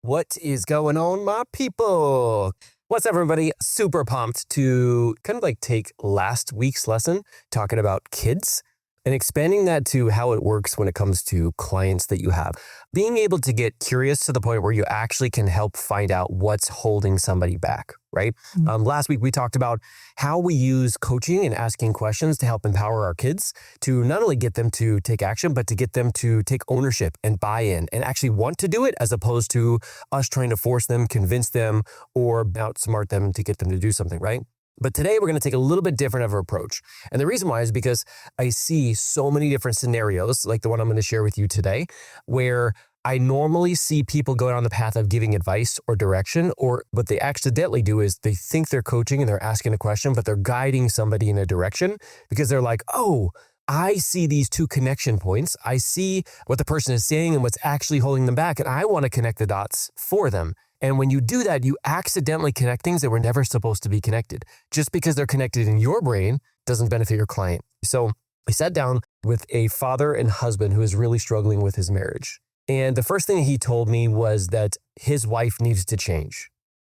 What is going on, my people? What's up, everybody? Super pumped to kind of like take last week's lesson talking about kids and expanding that to how it works when it comes to clients that you have. Being able to get curious to the point where you actually can help find out what's holding somebody back, right? Last week, we talked about how we use coaching and asking questions to help empower our kids to not only get them to take action, but to get them to take ownership and buy in and actually want to do it, as opposed to us trying to force them, convince them, or outsmart them to get them to do something, right? But today we're going to take a little bit different of an approach. And the reason why is because I see so many different scenarios, like the one I'm going to share with you today, where I normally see people go down the path of giving advice or direction, or what they accidentally do is they think they're coaching and they're asking a question, but they're guiding somebody in a direction because they're like, oh, I see these two connection points. I see what the person is saying and what's actually holding them back, and I want to connect the dots for them. And when you do that, you accidentally connect things that were never supposed to be connected. Just because they're connected in your brain doesn't benefit your client. So I sat down with a father and husband who is really struggling with his marriage. And the first thing he told me was that his wife needs to change.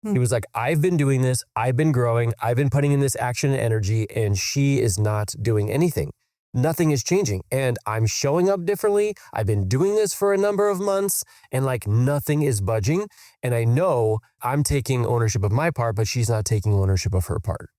He was like, I've been doing this. I've been growing. I've been putting in this action and energy, and she is not doing anything. Nothing is changing, and I'm showing up differently. I've been doing this for a number of months, and like nothing is budging. And I know I'm taking ownership of my part, but she's not taking ownership of her part.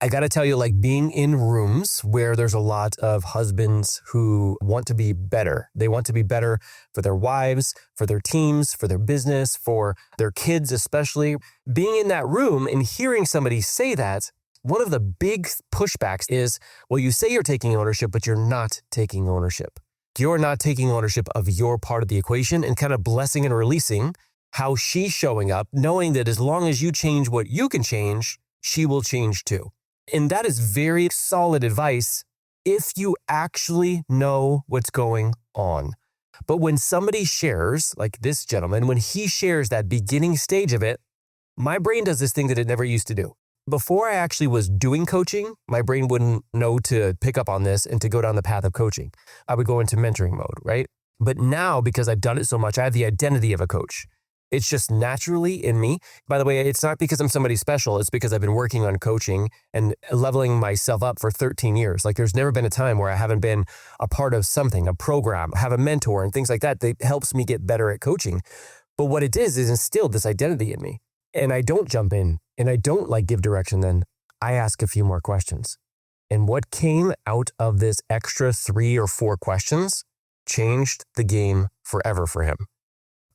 I got to tell you, like being in rooms where there's a lot of husbands who want to be better. They want to be better for their wives, for their teams, for their business, for their kids, especially. Being in that room and hearing somebody say that, one of the big pushbacks is, well, you say you're taking ownership, but you're not taking ownership. You're not taking ownership of your part of the equation and kind of blessing and releasing how she's showing up, knowing that as long as you change what you can change, she will change too. And that is very solid advice if you actually know what's going on. But when somebody shares, like this gentleman, when he shares that beginning stage of it, my brain does this thing that it never used to do. Before I actually was doing coaching, my brain wouldn't know to pick up on this and to go down the path of coaching. I would go into mentoring mode, right? But now, because I've done it so much, I have the identity of a coach. It's just naturally in me. By the way, it's not because I'm somebody special. It's because I've been working on coaching and leveling myself up for 13 years. Like there's never been a time where I haven't been a part of something, a program, have a mentor and things like that that helps me get better at coaching. But what it is instilled this identity in me. And I don't jump in and I don't like give direction then. I ask a few more questions. And what came out of this extra 3 or 4 questions changed the game forever for him.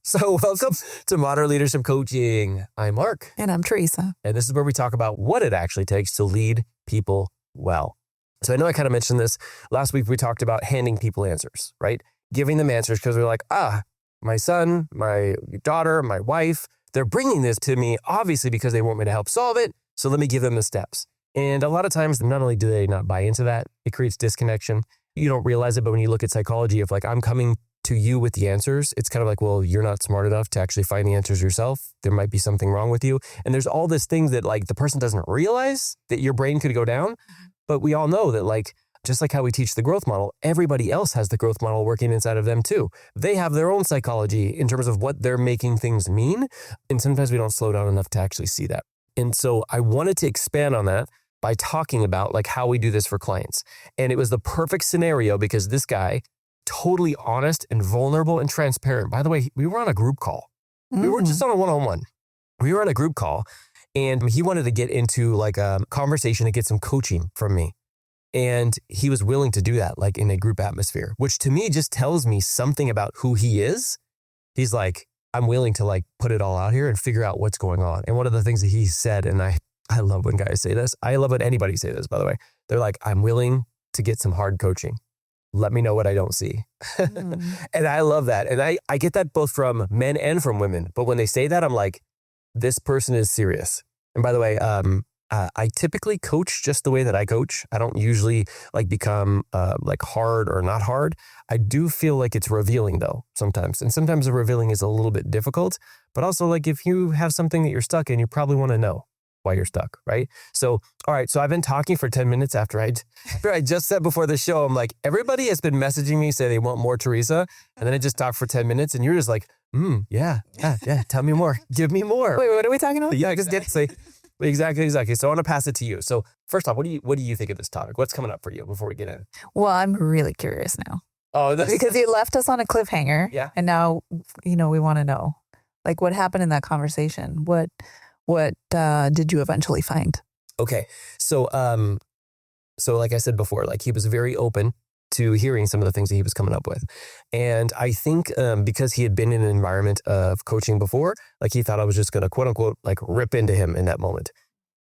So welcome to Modern Leadership Coaching. I'm Mark. And I'm Teresa. And this is where we talk about what it actually takes to lead people well. So I know I kind of mentioned this last week. We talked about handing people answers, right? Giving them answers because we're like, my son, my daughter, my wife, they're bringing this to me, obviously, because they want me to help solve it. So let me give them the steps. And a lot of times, not only do they not buy into that, it creates disconnection. You don't realize it, but when you look at psychology of like, I'm coming to you with the answers, it's kind of like, well, you're not smart enough to actually find the answers yourself. There might be something wrong with you. And there's all these things that like the person doesn't realize that your brain could go down. But we all know that like, just like how we teach the growth model, everybody else has the growth model working inside of them too. They have their own psychology in terms of what they're making things mean. And sometimes we don't slow down enough to actually see that. And so I wanted to expand on that by talking about like how we do this for clients. And it was the perfect scenario because this guy, totally honest and vulnerable and transparent. By the way, we were on a group call. We weren't just on a one-on-one. We were on a group call and he wanted to get into like a conversation and get some coaching from me. And he was willing to do that, like in a group atmosphere, which to me just tells me something about who he is. He's like, I'm willing to like put it all out here and figure out what's going on. And one of the things that he said, and I love when guys say this. I love when anybody say this, by the way. They're like, I'm willing to get some hard coaching. Let me know what I don't see. And I love that. And I get that both from men and from women. But when they say that, I'm like, this person is serious. And by the way, I typically coach just the way that I coach. I don't usually like become like hard or not hard. I do feel like it's revealing though sometimes. And sometimes the revealing is a little bit difficult, but also like if you have something that you're stuck in, you probably want to know why you're stuck, right? So, all right. So I've been talking for 10 minutes after I just said before the show, I'm like, everybody has been messaging me, say they want more Teresa. And then I just talked for 10 minutes and you're just like, Yeah. Tell me more. Give me more. Wait, what are we talking about? Yeah, because exactly. So I want to pass it to you. So first off, what do you think of this topic? What's coming up for you before we get in? Well, I'm really curious now. Oh, because you left us on a cliffhanger. Yeah. And now, we want to know, like, what happened in that conversation? What did you eventually find? Okay. So like I said before, like he was very open to hearing some of the things that he was coming up with. And I think because he had been in an environment of coaching before, like he thought I was just going to quote unquote, like rip into him in that moment.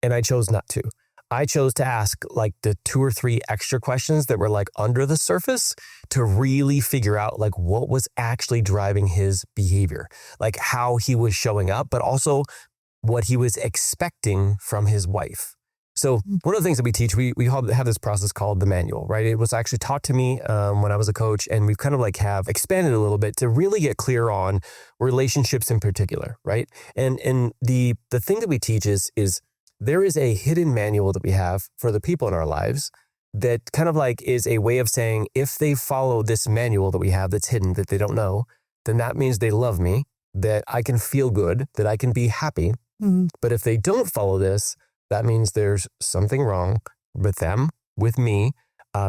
And I chose not to. I chose to ask like the 2 or 3 extra questions that were like under the surface to really figure out like what was actually driving his behavior, like how he was showing up, but also what he was expecting from his wife. So one of the things that we teach, we have this process called the manual, right? It was actually taught to me when I was a coach, and we've kind of like have expanded a little bit to really get clear on relationships in particular, right? And the thing that we teach is there is a hidden manual that we have for the people in our lives that kind of like is a way of saying, if they follow this manual that we have that's hidden, that they don't know, then that means they love me, that I can feel good, that I can be happy. Mm-hmm. But if they don't follow this, that means there's something wrong with them, with me.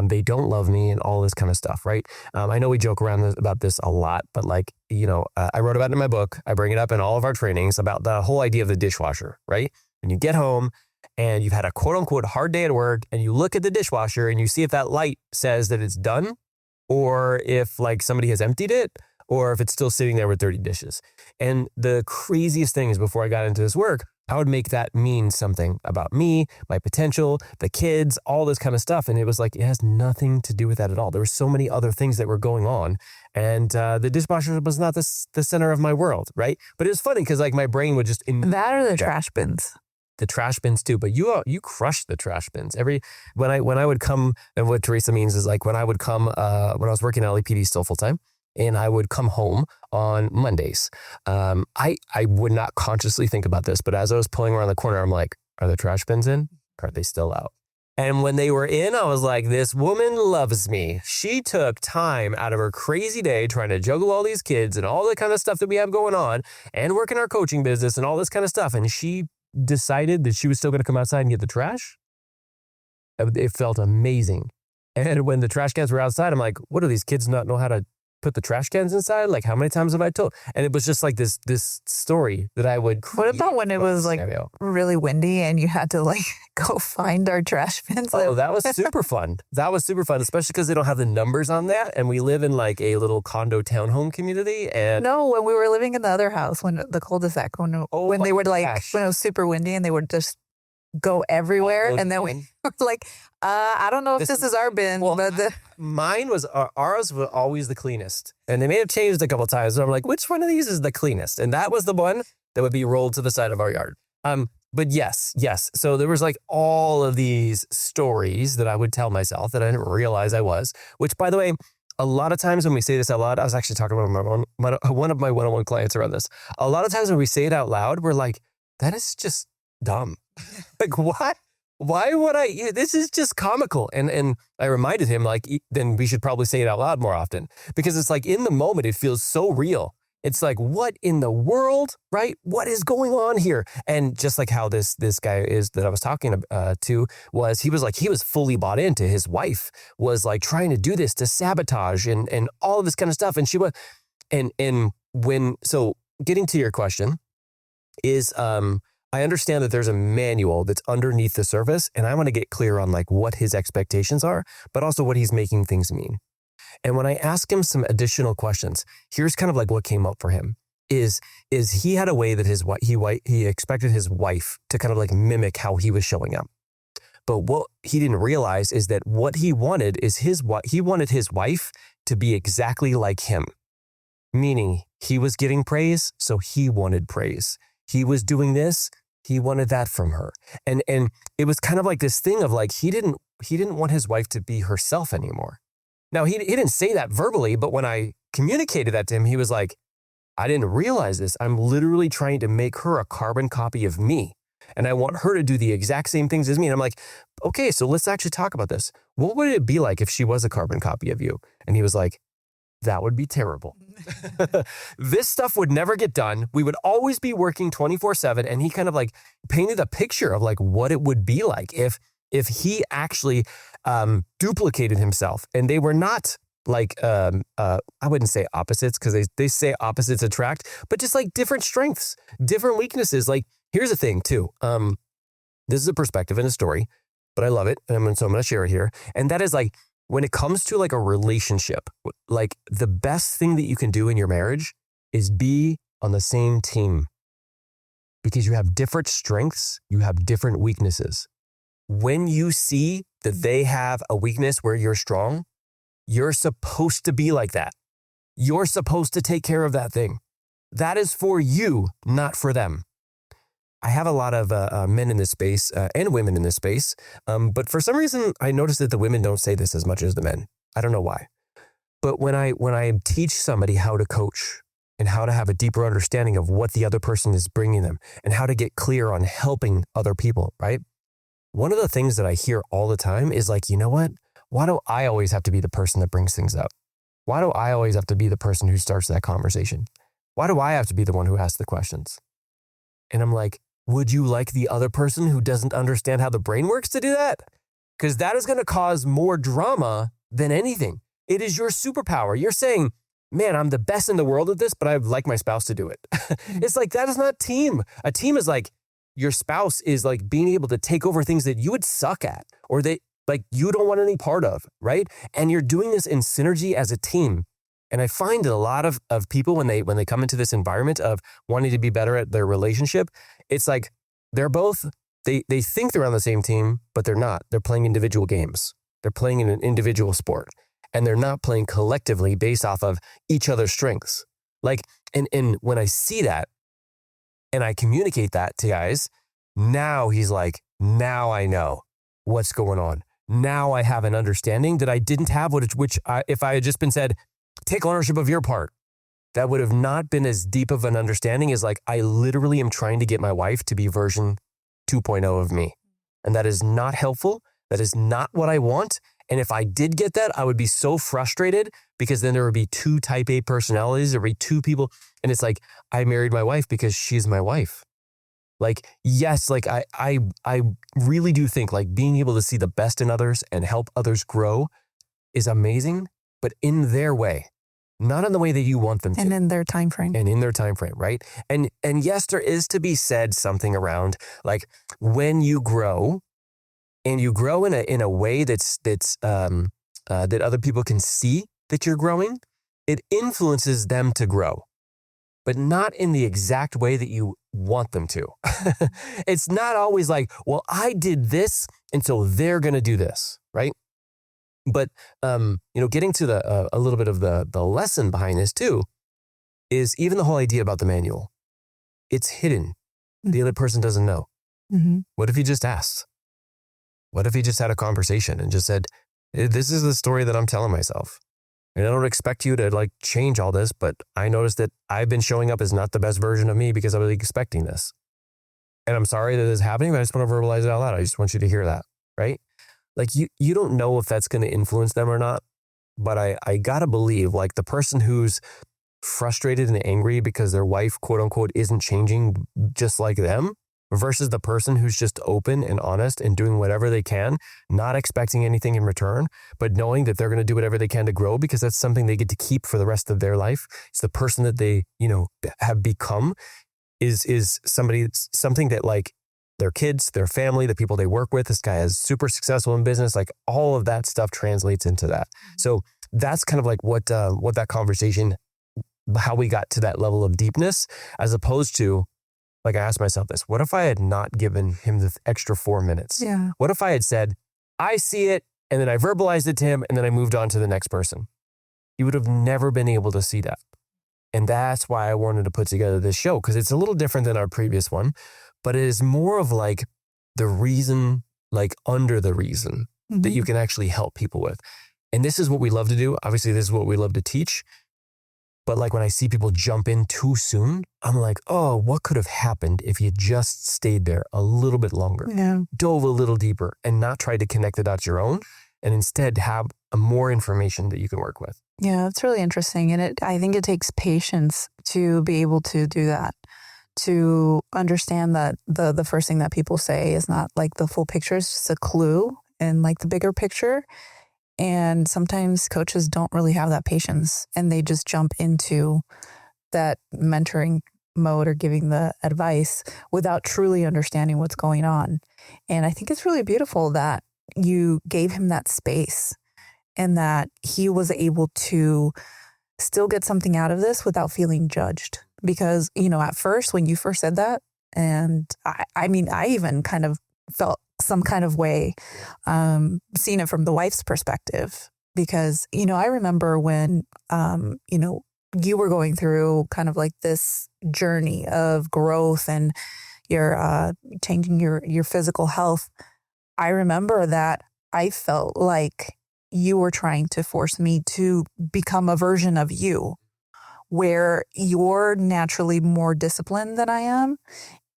They don't love me and all this kind of stuff, right? I know we joke around about this a lot, but like, I wrote about it in my book. I bring it up in all of our trainings about the whole idea of the dishwasher, right? When you get home and you've had a quote unquote hard day at work and you look at the dishwasher and you see if that light says that it's done or if like somebody has emptied it or if it's still sitting there with dirty dishes. And the craziest thing is before I got into this work, I would make that mean something about me, my potential, the kids, all this kind of stuff. And it was like, it has nothing to do with that at all. There were so many other things that were going on. And the dishwasher was not the center of my world, right? But it was funny because like my brain would just... That or the trash bins. The trash bins too, but you crushed the trash bins. When I would come, and what Teresa means is like when I would come, when I was working at LAPD still full time, and I would come home on Mondays. I would not consciously think about this, but as I was pulling around the corner, I'm like, are the trash bins in? Are they still out? And when they were in, I was like, this woman loves me. She took time out of her crazy day trying to juggle all these kids and all the kind of stuff that we have going on and work in our coaching business and all this kind of stuff. And she decided that she was still going to come outside and get the trash. It felt amazing. And when the trash cans were outside, I'm like, what do these kids not know how to put the trash cans inside? Like, how many times have I told? And it was just like this story that I would... What about when it was like really windy and you had to like go find our trash bins? Oh, that was super fun. That was super fun, especially because they don't have the numbers on that. And we live in like a little condo townhome community. And no, when we were living in the other house, when the cul-de-sac, when they would like, when it was super windy and they would just go everywhere. And then we were like, I don't know if this is our bin. Well, but mine was, ours was always the cleanest. And they may have changed a couple of times. So I'm like, which one of these is the cleanest? And that was the one that would be rolled to the side of our yard. But yes. So there was like all of these stories that I would tell myself that I didn't realize I was, which by the way, a lot of times when we say this out loud, I was actually talking about one of my one-on-one clients around this. A lot of times when we say it out loud, we're like, that is just dumb. Like, what? Why would I? This is just comical. And I reminded him, like, then we should probably say it out loud more often because it's like in the moment, it feels so real. It's like, what in the world, right? What is going on here? And just like how this guy is that I was talking to was, he was fully bought into his wife was like trying to do this to sabotage and all of this kind of stuff. And she was, so getting to your question is, I understand that there's a manual that's underneath the surface, and I want to get clear on like what his expectations are, but also what he's making things mean. And when I asked him some additional questions, here's kind of like what came up for him is he had a way that he expected his wife to kind of like mimic how he was showing up. But what he didn't realize is that what he wanted is he wanted his wife to be exactly like him, meaning he was getting praise, so he wanted praise. He was doing this, he wanted that from her. And it was kind of like this thing of like, he didn't want his wife to be herself anymore. Now, he didn't say that verbally, but when I communicated that to him, he was like, I didn't realize this. I'm literally trying to make her a carbon copy of me. And I want her to do the exact same things as me. And I'm like, okay, so let's actually talk about this. What would it be like if she was a carbon copy of you? And he was like, that would be terrible. This stuff would never get done. We would always be working 24/7. And he kind of like painted a picture of like what it would be like if he actually duplicated himself. And they were not like, I wouldn't say opposites because they say opposites attract, but just like different strengths, different weaknesses. Like, here's the thing too. This is a perspective and a story, but I love it. So I'm going to share it here. And that is like, when it comes to like a relationship, like the best thing that you can do in your marriage is be on the same team, because you have different strengths, you have different weaknesses. When you see that they have a weakness where you're strong, you're supposed to be like that. You're supposed to take care of that thing. That is for you, not for them. I have a lot of men in this space and women in this space, but for some reason, I noticed that the women don't say this as much as the men. I don't know why. But when I teach somebody how to coach and how to have a deeper understanding of what the other person is bringing them and how to get clear on helping other people, right? One of the things that I hear all the time is like, you know what? Why do I always have to be the person that brings things up? Why do I always have to be the person who starts that conversation? Why do I have to be the one who asks the questions? And I'm like, would you like the other person who doesn't understand how the brain works to do that? Because that is going to cause more drama than anything. It is your superpower. You're saying, man, I'm the best in the world at this, but I'd like my spouse to do it. It's like, that is not team. A team is like, your spouse is like being able to take over things that you would suck at or that like you don't want any part of, right? And you're doing this in synergy as a team. And I find that a lot of people, when they come into this environment of wanting to be better at their relationship, it's like they're both, they think they're on the same team, but they're not. They're playing individual games. They're playing in an individual sport. And they're not playing collectively based off of each other's strengths. Like, and when I see that and I communicate that to guys, now he's like, now I know what's going on. Now I have an understanding that I didn't have, if I had just been said, take ownership of your part, that would have not been as deep of an understanding as like, I literally am trying to get my wife to be version 2.0 of me. And that is not helpful. That is not what I want. And if I did get that, I would be so frustrated because then there would be two type A personalities. There would be two people. And it's like, I married my wife because she's my wife. Like, yes, like I really do think like being able to see the best in others and help others grow is amazing, but in their way, not in the way that you want them to. And in their time frame. And in their time frame, right? And yes, there is to be said something around like when you grow and you grow in a way that other people can see that you're growing, it influences them to grow, but not in the exact way that you want them to. It's not always like, well, I did this, and so they're going to do this, right? But, getting to a little bit of the lesson behind this too, is even the whole idea about the manual. It's hidden. Mm-hmm. The other person doesn't know. Mm-hmm. What if he just asked? What if he just had a conversation and just said, this is the story that I'm telling myself. And I don't expect you to like change all this, but I noticed that I've been showing up as not the best version of me because I was expecting this. And I'm sorry that this is happening, but I just want to verbalize it out loud. I just want you to hear that, right? Like you don't know if that's going to influence them or not, but I gotta believe like the person who's frustrated and angry because their wife, quote unquote, isn't changing just like them versus the person who's just open and honest and doing whatever they can, not expecting anything in return, but knowing that they're going to do whatever they can to grow because that's something they get to keep for the rest of their life. It's the person that they, have become is something that like their kids, their family, the people they work with, this guy is super successful in business, like all of that stuff translates into that. So that's kind of like what that conversation, how we got to that level of deepness, as opposed to, like I asked myself this, what if I had not given him the extra 4 minutes? Yeah. What if I had said, I see it, and then I verbalized it to him, and then I moved on to the next person? He would have never been able to see that. And that's why I wanted to put together this show, because it's a little different than our previous one, but it is more of like the reason, like under the reason that you can actually help people with. And this is what we love to do. Obviously, this is what we love to teach. But like when I see people jump in too soon, I'm like, oh, what could have happened if you just stayed there a little bit longer, dove a little deeper and not tried to connect the dots your own and instead have more information that you can work with. Yeah, it's really interesting. And I think it takes patience to be able to do that, to understand that the first thing that people say is not like the full picture, it's just a clue and like the bigger picture. And sometimes coaches don't really have that patience and they just jump into that mentoring mode or giving the advice without truly understanding what's going on. And I think it's really beautiful that you gave him that space and that he was able to still get something out of this without feeling judged. Because, at first, when you first said that, and I mean, I even kind of felt some kind of way, seeing it from the wife's perspective, because, I remember when, you were going through kind of like this journey of growth and you're changing your physical health. I remember that I felt like you were trying to force me to become a version of you where you're naturally more disciplined than I am.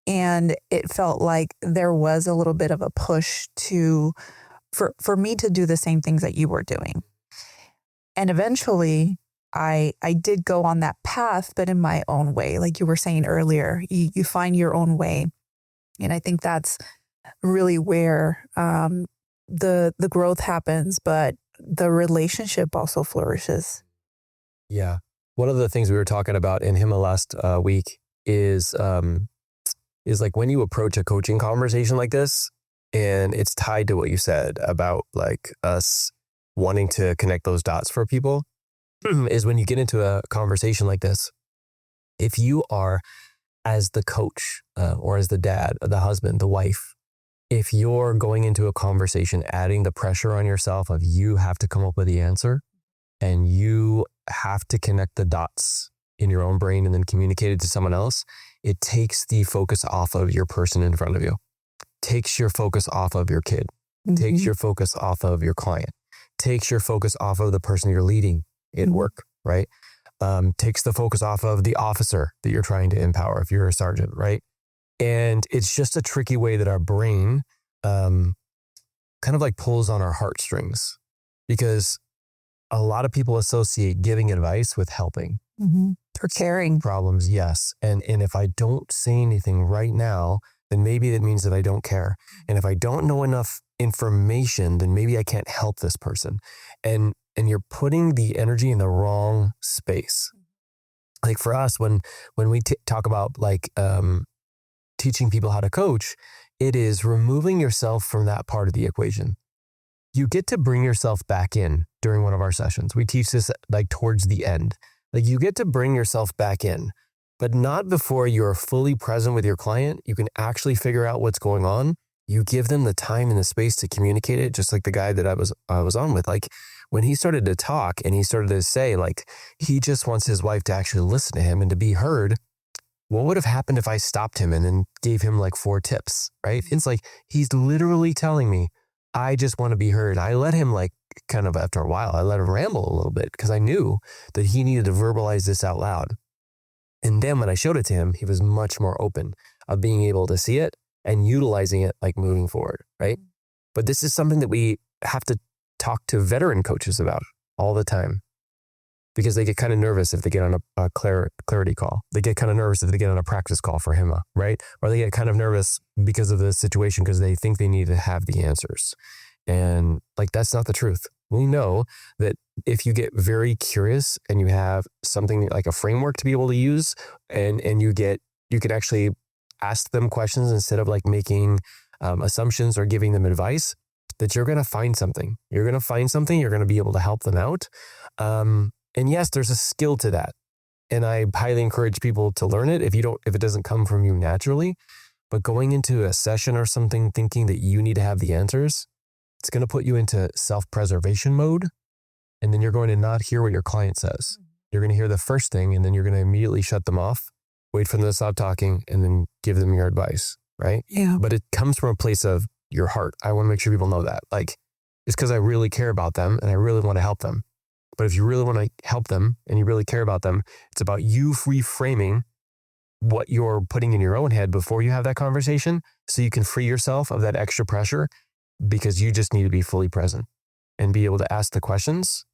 And it felt like there was a little bit of a push for me to do the same things that you were doing. And eventually I did go on that path, but in my own way. Like you were saying earlier, you find your own way. And I think that's really where the growth happens, but the relationship also flourishes. Yeah. One of the things we were talking about in HIMA last week is like when you approach a coaching conversation like this, and it's tied to what you said about like us wanting to connect those dots for people, is when you get into a conversation like this, if you are as the coach or as the dad, the husband, the wife, if you're going into a conversation, adding the pressure on yourself of you have to come up with the answer and you have to connect the dots in your own brain and then communicate it to someone else, it takes the focus off of your person in front of you, takes your focus off of your kid, takes your focus off of your client, takes your focus off of the person you're leading in work, right? Takes the focus off of the officer that you're trying to empower if you're a sergeant, right? And it's just a tricky way that our brain kind of like pulls on our heartstrings, because a lot of people associate giving advice with helping. Or caring. Problems, yes. And if I don't say anything right now, then maybe that means that I don't care. And if I don't know enough information, then maybe I can't help this person. And you're putting the energy in the wrong space. Like for us, when we talk about like teaching people how to coach, it is removing yourself from that part of the equation. You get to bring yourself back in during one of our sessions. We teach this like towards the end. Like you get to bring yourself back in, but not before you're fully present with your client. You can actually figure out what's going on. You give them the time and the space to communicate it, just like the guy that I was on with. Like when he started to talk and he started to say like he just wants his wife to actually listen to him and to be heard. What would have happened if I stopped him and then gave him like 4 tips, right? It's like he's literally telling me, I just want to be heard. I let him like kind of after a while, I let him ramble a little bit because I knew that he needed to verbalize this out loud. And then when I showed it to him, he was much more open of being able to see it and utilizing it like moving forward, right? But this is something that we have to talk to veteran coaches about all the time, because they get kind of nervous if they get on a clarity call. They get kind of nervous if they get on a practice call for HIMA, right? Or they get kind of nervous because of the situation because they think they need to have the answers. And like, that's not the truth. We know that if you get very curious and you have something like a framework to be able to use, and you can actually ask them questions instead of like making assumptions or giving them advice, that you're going to find something. You're going to find something. You're going to be able to help them out. And yes, there's a skill to that. And I highly encourage people to learn it if it doesn't come from you naturally. But going into a session or something thinking that you need to have the answers, it's going to put you into self-preservation mode. And then you're going to not hear what your client says. You're going to hear the first thing and then you're going to immediately shut them off, wait for them to stop talking, and then give them your advice, right? Yeah. But it comes from a place of your heart. I want to make sure people know that. Like, it's because I really care about them and I really want to help them. But if you really want to help them and you really care about them, it's about you reframing what you're putting in your own head before you have that conversation, so you can free yourself of that extra pressure, because you just need to be fully present. and be able to ask the questions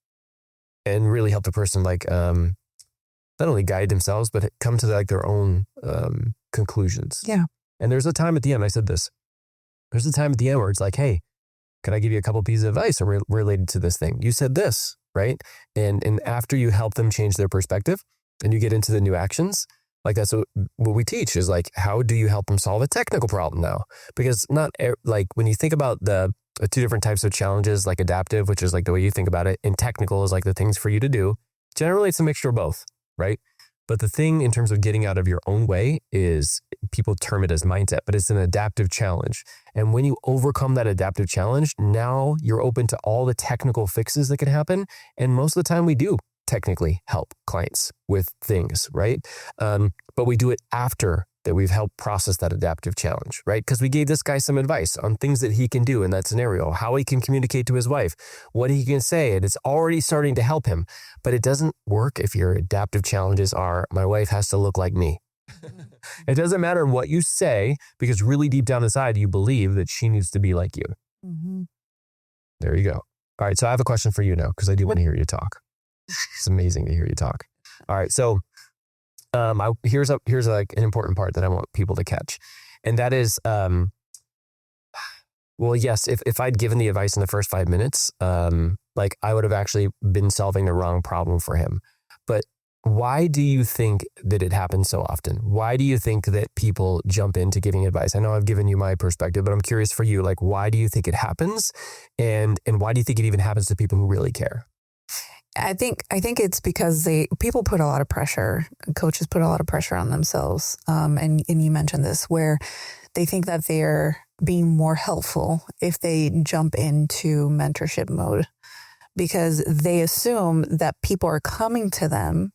and really help the person like not only guide themselves, but come to like their own conclusions. Yeah. And there's a time at the end, I said this, there's a time at the end where it's like, hey, can I give you a couple pieces of advice related to this thing? You said this, right? And after you help them change their perspective and you get into the new actions, like that's what we teach is like, how do you help them solve a technical problem now? Because like when you think about the two different types of challenges, like adaptive, which is like the way you think about it, and technical is like the things for you to do. Generally, it's a mixture of both, right? But the thing in terms of getting out of your own way is people term it as mindset, but it's an adaptive challenge. And when you overcome that adaptive challenge, now you're open to all the technical fixes that can happen. And most of the time we do technically help clients with things, right? But we do it after that we've helped process that adaptive challenge, right? Because we gave this guy some advice on things that he can do in that scenario, how he can communicate to his wife, what he can say, and it's already starting to help him. But it doesn't work if your adaptive challenges are, my wife has to look like me. It doesn't matter what you say, because really deep down inside, you believe that she needs to be like you. Mm-hmm. There you go. All right, so I have a question for you now, because I do want to hear you talk. It's amazing to hear you talk. All right, so here's like an important part that I want people to catch. And that is, well, yes, if I'd given the advice in the first 5 minutes, like I would have actually been solving the wrong problem for him. But why do you think that it happens so often? Why do you think that people jump into giving advice? I know I've given you my perspective, but I'm curious for you, like, why do you think it happens? And why do you think it even happens to people who really care? I think it's because people put a lot of pressure. Coaches put a lot of pressure on themselves. And you mentioned this, where they think that they're being more helpful if they jump into mentorship mode, because they assume that people are coming to them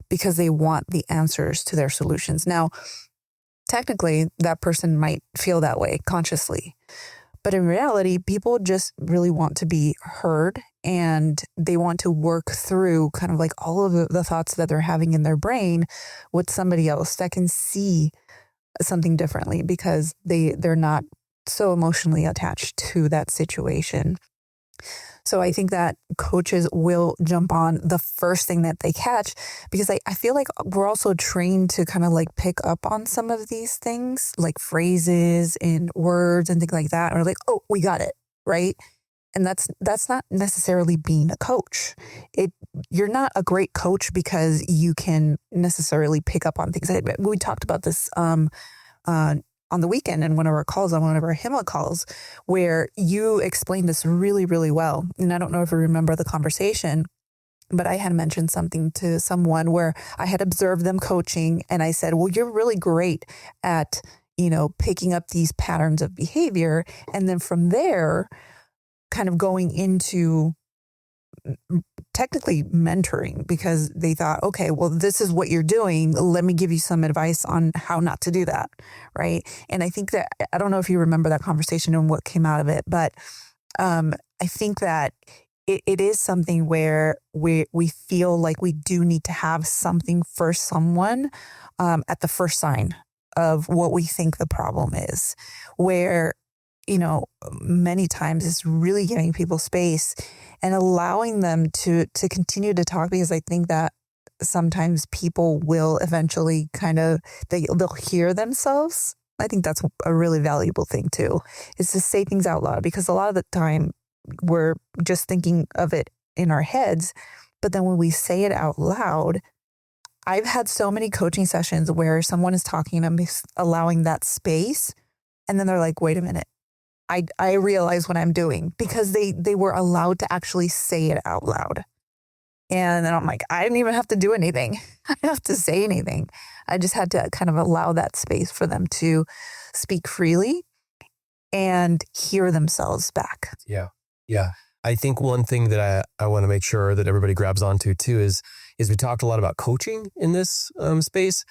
because they want the answers to their solutions. Now, technically, that person might feel that way consciously. But in reality, people just really want to be heard, and they want to work through kind of like all of the thoughts that they're having in their brain with somebody else that can see something differently, because they're not so emotionally attached to that situation. So I think that coaches will jump on the first thing that they catch, because I feel like we're also trained to kind of like pick up on some of these things, like phrases and words and things like that. And we're like, oh, we got it, right? And that's not necessarily being a coach. You're not a great coach because you can necessarily pick up on things. We talked about this on the weekend in one of our calls, on one of our HIMA calls, where you explained this really, really well. And I don't know if you remember the conversation, but I had mentioned something to someone where I had observed them coaching, and I said, well, you're really great at, picking up these patterns of behavior. And then from there, kind of going into technically mentoring, because they thought, okay, well, this is what you're doing. Let me give you some advice on how not to do that. Right. And I think that, I don't know if you remember that conversation and what came out of it, but I think that it is something where we feel like we do need to have something for someone at the first sign of what we think the problem is, where many times it's really giving people space and allowing them to continue to talk, because I think that sometimes people will eventually they'll hear themselves. I think that's a really valuable thing too, is to say things out loud, because a lot of the time we're just thinking of it in our heads, but then when we say it out loud, I've had so many coaching sessions where someone is talking to me, allowing that space, and then they're like, wait a minute. I realize what I'm doing, because they were allowed to actually say it out loud. And then I'm like, I didn't even have to do anything. I didn't have to say anything. I just had to kind of allow that space for them to speak freely and hear themselves back. Yeah. Yeah. I think one thing that I want to make sure that everybody grabs onto too is we talked a lot about coaching in this space,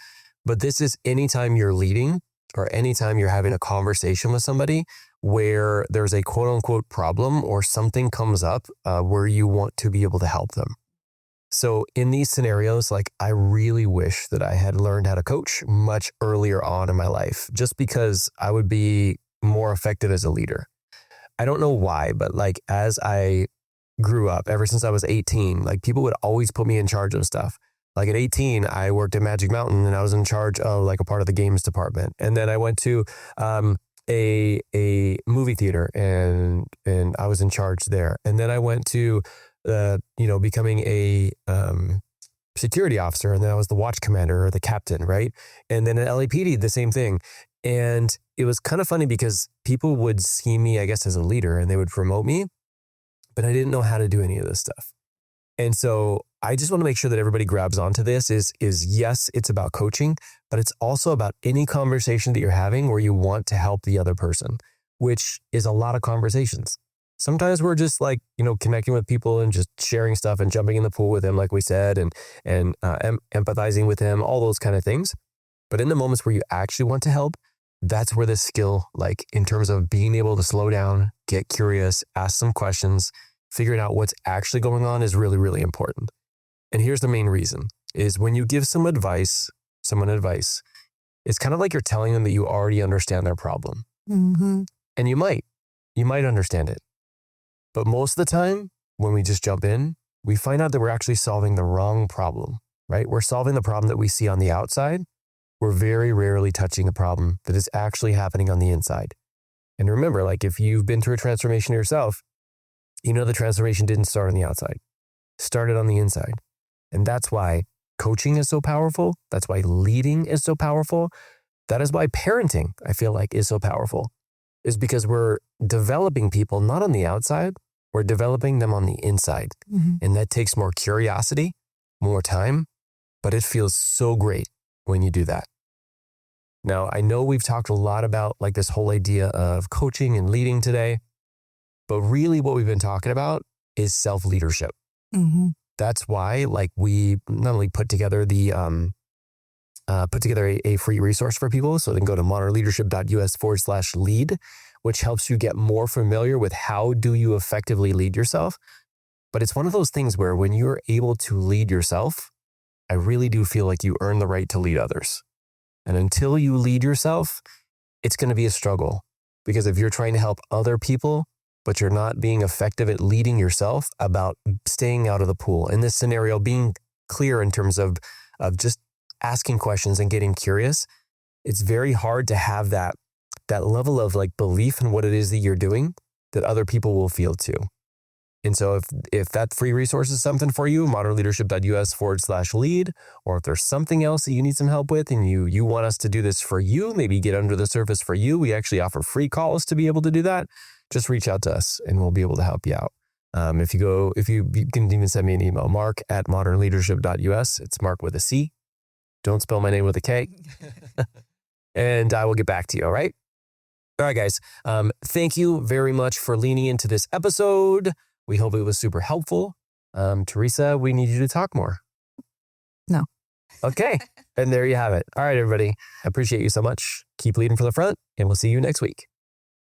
but this is anytime you're leading or anytime you're having a conversation with somebody where there's a quote unquote problem or something comes up where you want to be able to help them. So in these scenarios, like, I really wish that I had learned how to coach much earlier on in my life, just because I would be more effective as a leader. I don't know why, but like, as I grew up, ever since I was 18, like people would always put me in charge of stuff. Like at 18, I worked at Magic Mountain and I was in charge of like a part of the games department. And then I went to a movie theater and I was in charge there. And then I went to becoming a security officer, and then I was the watch commander or the captain, right? And then at LAPD, the same thing. And it was kind of funny because people would see me, I guess, as a leader, and they would promote me, but I didn't know how to do any of this stuff. And so I just want to make sure that everybody grabs onto this is yes, it's about coaching, but it's also about any conversation that you're having where you want to help the other person, which is a lot of conversations. Sometimes we're just like, connecting with people and just sharing stuff and jumping in the pool with them, like we said, and empathizing with them, all those kind of things. But in the moments where you actually want to help, that's where the skill, like in terms of being able to slow down, get curious, ask some questions, figuring out what's actually going on is really, really important. And here's the main reason is when you give someone advice, it's kind of like you're telling them that you already understand their problem. Mm-hmm. And you might understand it. But most of the time, when we just jump in, we find out that we're actually solving the wrong problem, right? We're solving the problem that we see on the outside. We're very rarely touching the problem that is actually happening on the inside. And remember, like if you've been through a transformation yourself, the transformation didn't start on the outside. It started on the inside. And that's why coaching is so powerful. That's why leading is so powerful. That is why parenting, I feel like, is so powerful, is because we're developing people not on the outside, we're developing them on the inside. Mm-hmm. And that takes more curiosity, more time, but it feels so great when you do that. Now, I know we've talked a lot about like this whole idea of coaching and leading today, but really what we've been talking about is self-leadership. Mm-hmm. That's why like we not only put together a free resource for people. So they can go to modernleadership.us/lead, which helps you get more familiar with how do you effectively lead yourself. But it's one of those things where when you're able to lead yourself, I really do feel like you earn the right to lead others. And until you lead yourself, it's going to be a struggle, because if you're trying to help other people, but you're not being effective at leading yourself, about staying out of the pool. In this scenario, being clear in terms of just asking questions and getting curious, it's very hard to have that level of like belief in what it is that you're doing that other people will feel too. And so if that free resource is something for you, modernleadership.us/lead, or if there's something else that you need some help with and you want us to do this for you, maybe get under the surface for you, we actually offer free calls to be able to do that. Just reach out to us and we'll be able to help you out. You can even send me an email, mark@modernleadership.us. It's Mark with a C. Don't spell my name with a K. And I will get back to you. All right. All right, guys. Thank you very much for leaning into this episode. We hope it was super helpful. Teresa, we need you to talk more. No. Okay. And there you have it. All right, everybody. I appreciate you so much. Keep leading for the front, and we'll see you next week.